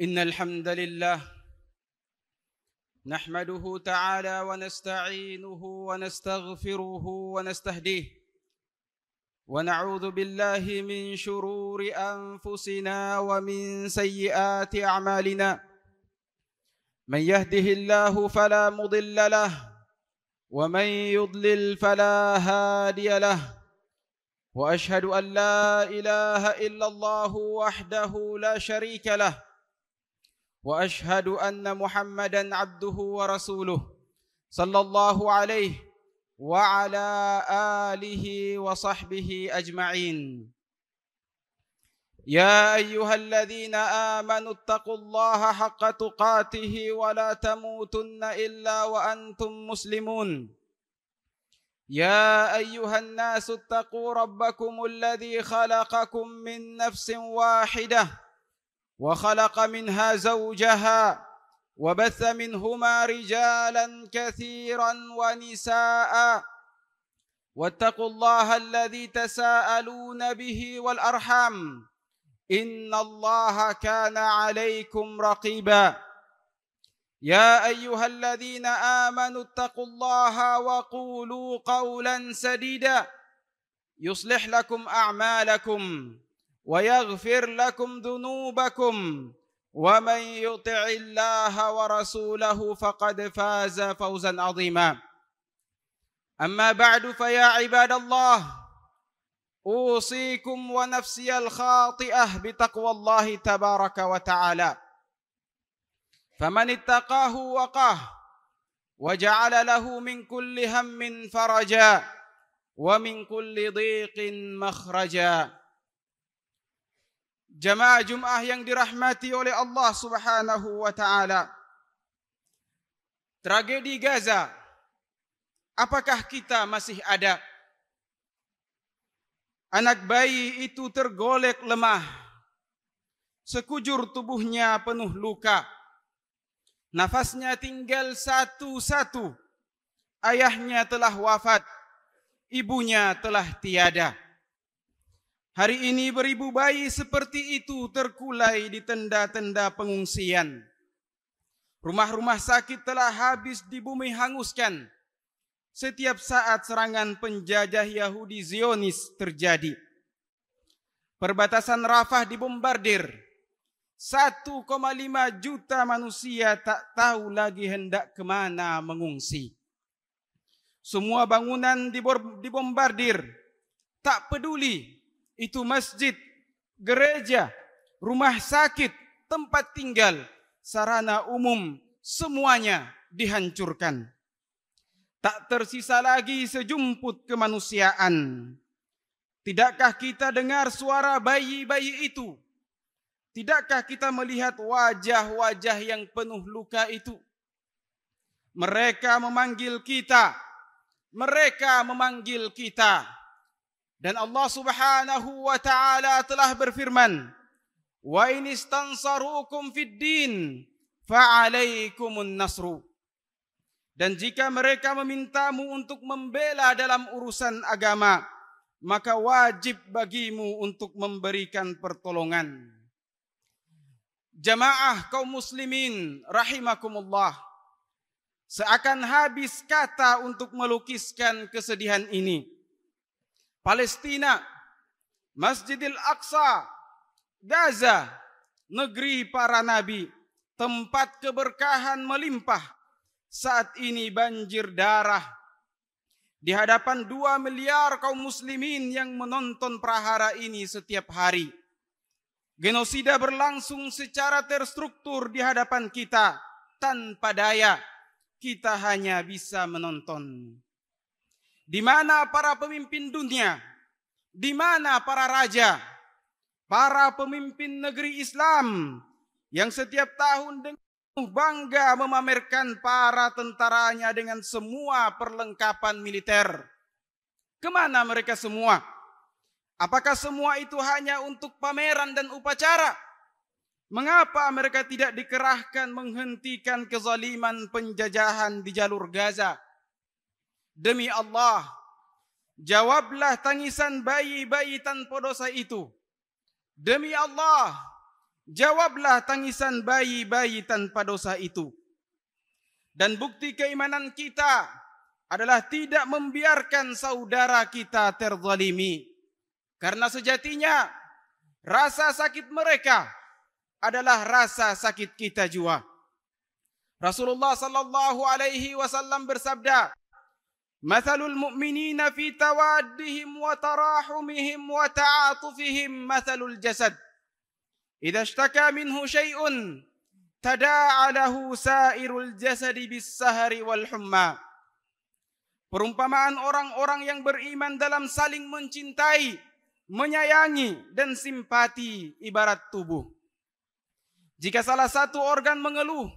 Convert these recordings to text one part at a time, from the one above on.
إن الحمد لله نحمده تعالى ونستعينه ونستغفره ونستهديه ونعوذ بالله من شرور أنفسنا ومن سيئات أعمالنا من يهده الله فلا مضل له ومن يضلل فلا هادي له وأشهد أن لا إله إلا الله وحده لا شريك له وأشهد أن محمدًا عبده ورسوله صلى الله عليه وعلى آله وصحبه أجمعين يا أيها الذين آمنوا اتقوا الله حق تقاته ولا تموتن إلا وأنتم مسلمون يا أيها الناس اتقوا ربكم الذي خلقكم من نفس واحدة وخلق منها زوجها وبث منهما رجالا كثيرا ونساء واتقوا الله الذي تساءلون به والأرحام إن الله كان عليكم رقيبا يا أيها الذين آمنوا اتقوا الله وقولوا قولا سديدا يصلح لكم أعمالكم ويغفر لكم ذنوبكم ومن يطع الله ورسوله فقد فاز فوزا عظيما أما بعد فيا عباد الله أوصيكم ونفسي الخاطئة بتقوى الله تبارك وتعالى فمن اتقاه وقاه وجعل له من كل هم فرجا ومن كل ضيق مخرجا. Jamaah Jumat yang dirahmati oleh Allah Subhanahu wa taala. Tragedi Gaza. Apakah kita masih ada? Anak bayi itu tergolek lemah. Sekujur tubuhnya penuh luka. Nafasnya tinggal satu-satu. Ayahnya telah wafat. Ibunya telah tiada. Hari ini beribu bayi seperti itu terkulai di tenda-tenda pengungsian. Rumah-rumah sakit telah habis di bumi hanguskan. Setiap saat serangan penjajah Yahudi Zionis terjadi. Perbatasan Rafah dibombardir. 1,5 juta manusia tak tahu lagi hendak kemana mengungsi. Semua bangunan dibombardir. Tak peduli itu masjid, gereja, rumah sakit, tempat tinggal, sarana umum, semuanya dihancurkan. Tak tersisa lagi sejumput kemanusiaan. Tidakkah kita dengar suara bayi-bayi itu? Tidakkah kita melihat wajah-wajah yang penuh luka itu? Mereka memanggil kita. Mereka memanggil kita. Dan Allah Subhanahu wa taala telah berfirman, "Wa in istansarukum fid din fa'alaikumun nasru." Dan jika mereka memintamu untuk membela dalam urusan agama, maka wajib bagimu untuk memberikan pertolongan. Jamaah kaum muslimin rahimakumullah. Seakan habis kata untuk melukiskan kesedihan ini. Palestina, Masjidil Aqsa, Gaza, negeri para nabi, tempat keberkahan melimpah, saat ini banjir darah. Di hadapan 2 miliar kaum muslimin yang menonton prahara ini setiap hari. Genosida berlangsung secara terstruktur di hadapan kita, tanpa daya. Kita hanya bisa menonton. Di mana para pemimpin dunia? Di mana para raja? Para pemimpin negeri Islam yang setiap tahun dengan bangga memamerkan para tentaranya dengan semua perlengkapan militer. Kemana mereka semua? Apakah semua itu hanya untuk pameran dan upacara? Mengapa mereka tidak dikerahkan menghentikan kezaliman penjajahan di jalur Gaza? Demi Allah, jawablah tangisan bayi-bayi tanpa dosa itu. Demi Allah, Jawablah tangisan bayi-bayi tanpa dosa itu. Dan bukti keimanan kita adalah tidak membiarkan saudara kita terzalimi. Karena sejatinya rasa sakit mereka adalah rasa sakit kita juga. Rasulullah sallallahu alaihi wasallam bersabda, "Mathalul mu'minina fi tawaddihim wa tarahumihim wa ta'atufihim mathalul jasad. Idza ishtaka minhu syai'un tada'a lahu sa'irul jasadi bis-sahari wal humma." Perumpamaan orang-orang yang beriman dalam saling mencintai, menyayangi dan simpati ibarat tubuh. Jika salah satu organ mengeluh,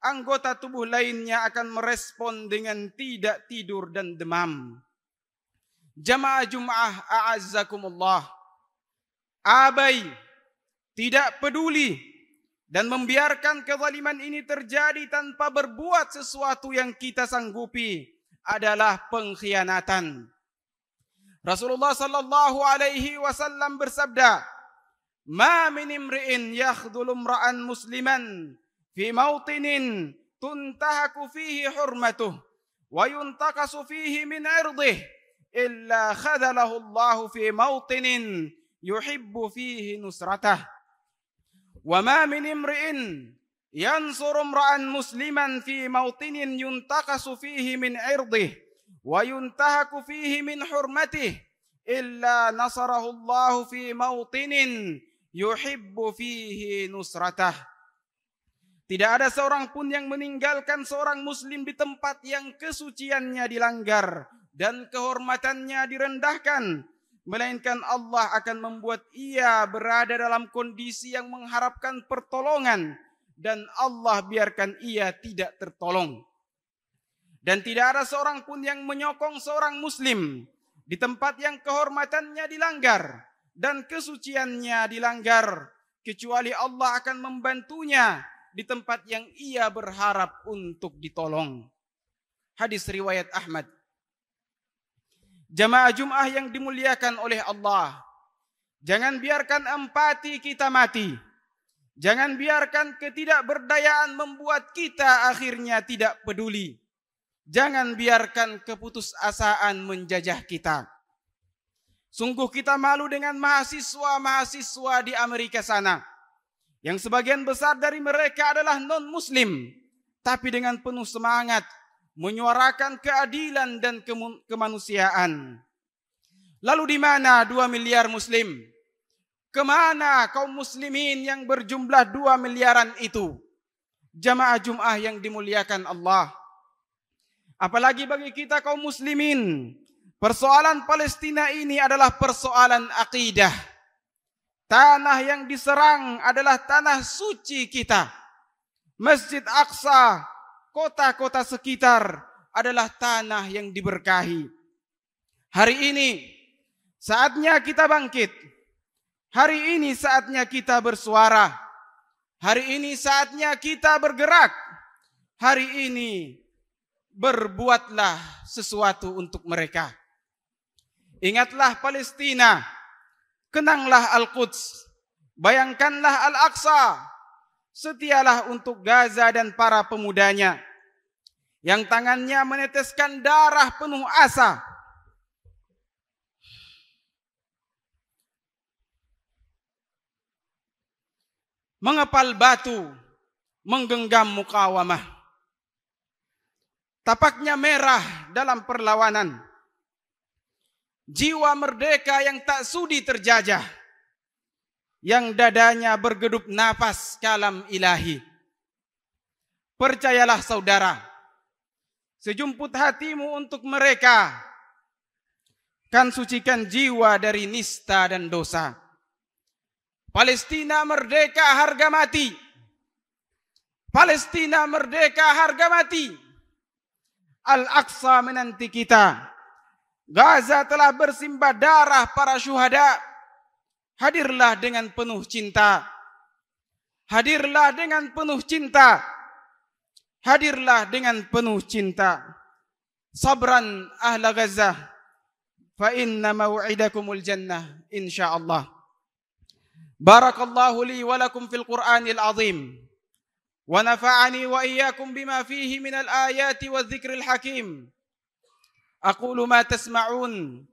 anggota tubuh lainnya akan merespon dengan tidak tidur dan demam. Jamaah Jum'ah a'azzakumullah. Abai, tidak peduli dan membiarkan kezaliman ini terjadi tanpa berbuat sesuatu yang kita sanggupi adalah pengkhianatan. Rasulullah sallallahu alaihi wasallam bersabda, "Ma min imri'in yakhdhulu imra'an musliman fi mawtinin tuntahaku fihi hurmatuh wa yuntaqasu fihi min 'irdihi illa khadhalahu Allah fi mawtinin yuhibbu fihi nusratah. Wa ma min imri'in yansuru imra'an musliman fi mawtinin yuntaqasu fihi min 'irdihi wa yuntahaku fihi min hurmatihi illa nasarahu Allah fi mawtinin yuhibbu fihi nusratah." Tidak ada seorang pun yang meninggalkan seorang muslim di tempat yang kesuciannya dilanggar dan kehormatannya direndahkan, melainkan Allah akan membuat ia berada dalam kondisi yang mengharapkan pertolongan dan Allah biarkan ia tidak tertolong. Dan tidak ada seorang pun yang menyokong seorang muslim di tempat yang kehormatannya dilanggar dan kesuciannya dilanggar, kecuali Allah akan membantunya di tempat yang ia berharap untuk ditolong. Hadis riwayat Ahmad. Jamaah Jum'ah yang dimuliakan oleh Allah, jangan biarkan empati kita mati. Jangan biarkan ketidakberdayaan membuat kita akhirnya tidak peduli. Jangan biarkan keputusasaan menjajah kita. Sungguh kita malu dengan mahasiswa-mahasiswa di Amerika sana, yang sebagian besar dari mereka adalah non-muslim, tapi dengan penuh semangat menyuarakan keadilan dan kemanusiaan. Lalu di mana 2 miliar muslim? Kemana kaum muslimin yang berjumlah 2 miliaran itu? Jamaah Jum'ah yang dimuliakan Allah. Apalagi bagi kita kaum muslimin, persoalan Palestina ini adalah persoalan akidah. Tanah yang diserang adalah tanah suci kita. Masjid Aqsa, kota-kota sekitar adalah tanah yang diberkahi. Hari ini saatnya kita bangkit. Hari ini saatnya kita bersuara. Hari ini saatnya kita bergerak. Hari ini berbuatlah sesuatu untuk mereka. Ingatlah Palestina, kenanglah Al-Quds, bayangkanlah Al-Aqsa, setialah untuk Gaza dan para pemudanya yang tangannya meneteskan darah penuh asa. Mengepal batu, menggenggam mukawamah. Tapaknya merah dalam perlawanan. Jiwa merdeka yang tak sudi terjajah, yang dadanya bergedup nafas kalam ilahi. Percayalah saudara, sejumput hatimu untuk mereka kan sucikan jiwa dari nista dan dosa. Palestina merdeka harga mati. Palestina merdeka harga mati. Al-Aqsa menanti kita. Gaza telah bersimbah darah para syuhada. Hadirlah dengan penuh cinta. Hadirlah dengan penuh cinta. Hadirlah dengan penuh cinta. Sabran ahla Gaza, fa inna maw'idakumul jannah insyaallah. Barakallahu li wa lakum fil Qur'anil azim. Wa nafa'ani wa iyyakum bima fihi minal ayati wa dzikril hakim. Aqulu ma tasma'un.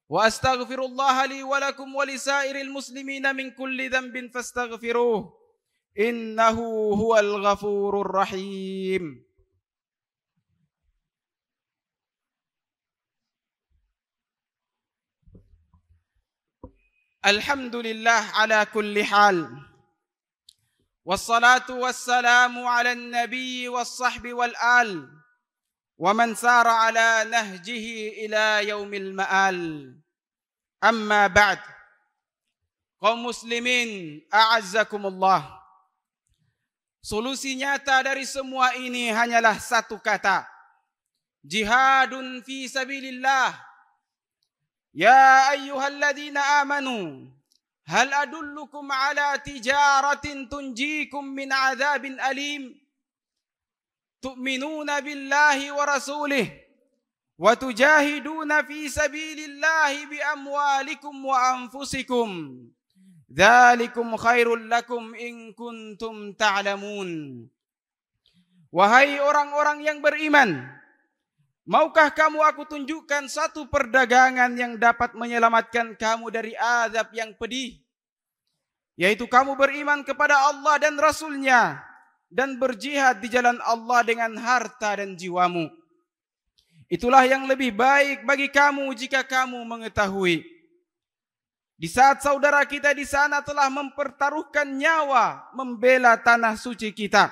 Wa astaghfirullaha li wa lakum wa lisairil muslimina min kulli dhanbin fastaghfiruh. Innahu huwal ghafurur rahim. Alhamdulillah ala kulli hal. Wassalatu wassalamu ala nabi wassahbi wal al. Wa man sara ala nahjihi ila yaumil ma'al. Amma ba'd. Kaum muslimin, a'azzakumullah. Solusi nyata dari semua ini hanyalah satu kata. Jihadun fi sabilillah. Ya ayyuhalladzina amanu, hal adullukum ala tijaratin tunjikum min adzabin alim, tu'minuna billahi wa rasulih, wa tujahiduna fi sabilillahi bi amwalikum wa anfusikum. Dzalikum khairul lakum in kuntum ta'lamun. Wahai orang-orang yang beriman, maukah kamu aku tunjukkan satu perdagangan yang dapat menyelamatkan kamu dari azab yang pedih? Yaitu kamu beriman kepada Allah dan Rasul-Nya dan berjihad di jalan Allah dengan harta dan jiwamu. Itulah yang lebih baik bagi kamu jika kamu mengetahui. Di saat saudara kita di sana telah mempertaruhkan nyawa membela tanah suci kita,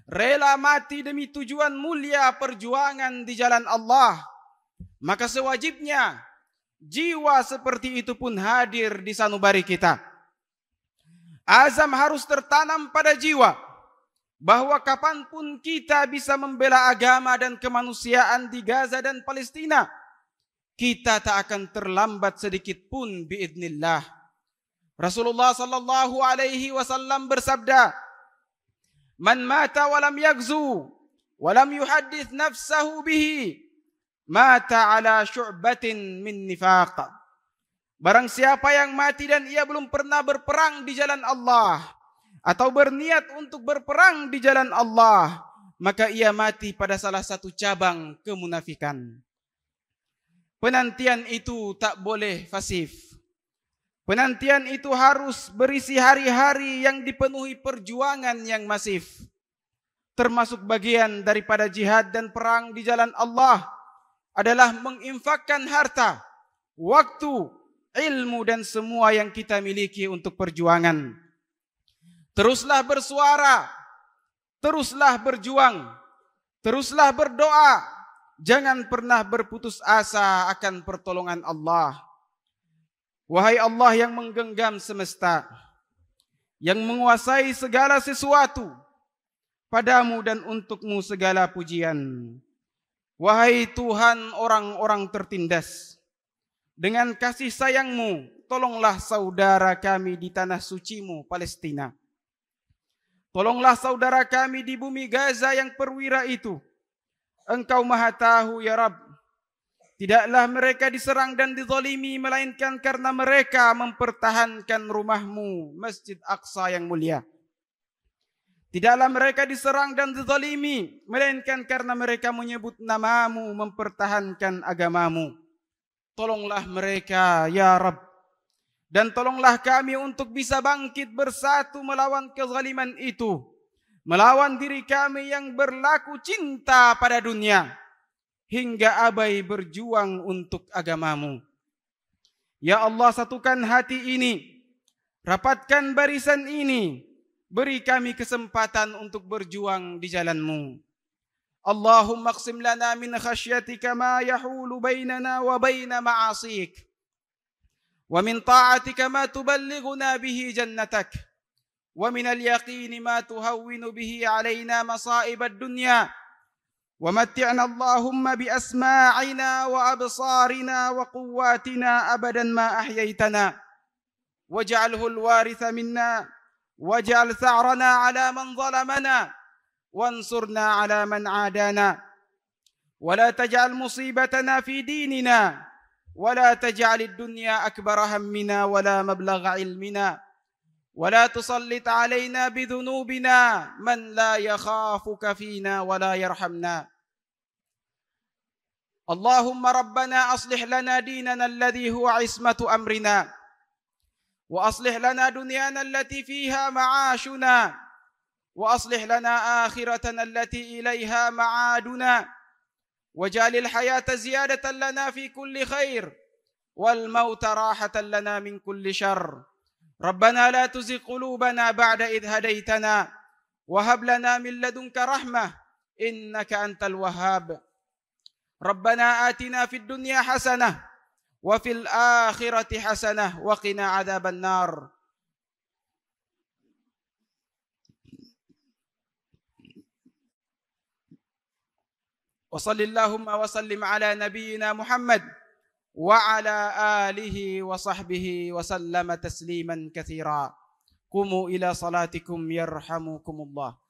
rela mati demi tujuan mulia perjuangan di jalan Allah, maka sewajibnya jiwa seperti itu pun hadir di sanubari kita. Azam harus tertanam pada jiwa bahwa kapanpun kita bisa membela agama dan kemanusiaan di Gaza dan Palestina, kita tak akan terlambat sedikit pun biidznillah. Rasulullah sallallahu alaihi wasallam bersabda, Man mata walam yagzu walam yuhaddits nafsahu bihi mata ala syu'batin min nifaq. Barang siapa yang mati dan ia belum pernah berperang di jalan Allah atau berniat untuk berperang di jalan Allah, maka ia mati pada salah satu cabang kemunafikan. Penantian itu tak boleh pasif. Penantian itu harus berisi hari-hari yang dipenuhi perjuangan yang masif. Termasuk bagian daripada jihad dan perang di jalan Allah adalah menginfakkan harta, waktu, ilmu dan semua yang kita miliki untuk perjuangan. Teruslah bersuara, teruslah berjuang, teruslah berdoa. Jangan pernah berputus asa akan pertolongan Allah. Wahai Allah yang menggenggam semesta, yang menguasai segala sesuatu, padamu dan untukmu segala pujian. Wahai Tuhan orang-orang tertindas, dengan kasih sayangmu, tolonglah saudara kami di tanah sucimu Palestina. Tolonglah saudara kami di bumi Gaza yang perwira itu. Engkau maha tahu ya Rabb. Tidaklah mereka diserang dan dizalimi melainkan karena mereka mempertahankan rumahmu, Masjid Aqsa yang mulia. Tidaklah mereka diserang dan dizalimi melainkan karena mereka menyebut namamu, mempertahankan agamamu. Tolonglah mereka ya Rabb. Dan tolonglah kami untuk bisa bangkit bersatu melawan kezaliman itu, melawan diri kami yang berlaku cinta pada dunia, hingga abai berjuang untuk agamamu. Ya Allah, satukan hati ini, rapatkan barisan ini, beri kami kesempatan untuk berjuang di jalanmu. Allahumma qsim lana min khasyatika ma yahulu bainana wa baina ma'asik, wa min ta'atika ma tuballighuna bihi jannatak, ومن اليقين ما تهون به علينا مصائب الدنيا ومتعنا اللهم بأسماعنا وأبصارنا وقواتنا أبدا ما أحييتنا واجعله الوارث منا واجعل ثأرنا على من ظلمنا وانصرنا على من عادانا ولا تجعل مصيبتنا في ديننا ولا تجعل الدنيا أكبر همنا ولا مبلغ علمنا ولا تسلط علينا بذنوبنا من لا يخافك فينا ولا يرحمنا. اللهم ربنا أصلح لنا ديننا الذي هو عصمة أمرنا، وأصلح لنا دنيانا التي فيها معاشنا، وأصلح لنا آخرتنا التي إليها معادنا، واجعل الحياة زيادة لنا في كل خير، والموت راحة لنا من كل شر. ربنا لا تزغ قلوبنا بعد إذ هديتنا، وهب لنا من لدنك رحمة إنك أنت الوهاب. ربنا آتنا في الدنيا حسنة وفي الآخرة حسنة وقنا عذاب النار. وصل اللهم وسلم على نبينا محمد وعلى آله وصحبه وسلم تسليما كثيرا. قوموا إلى صلاتكم يرحمكم الله.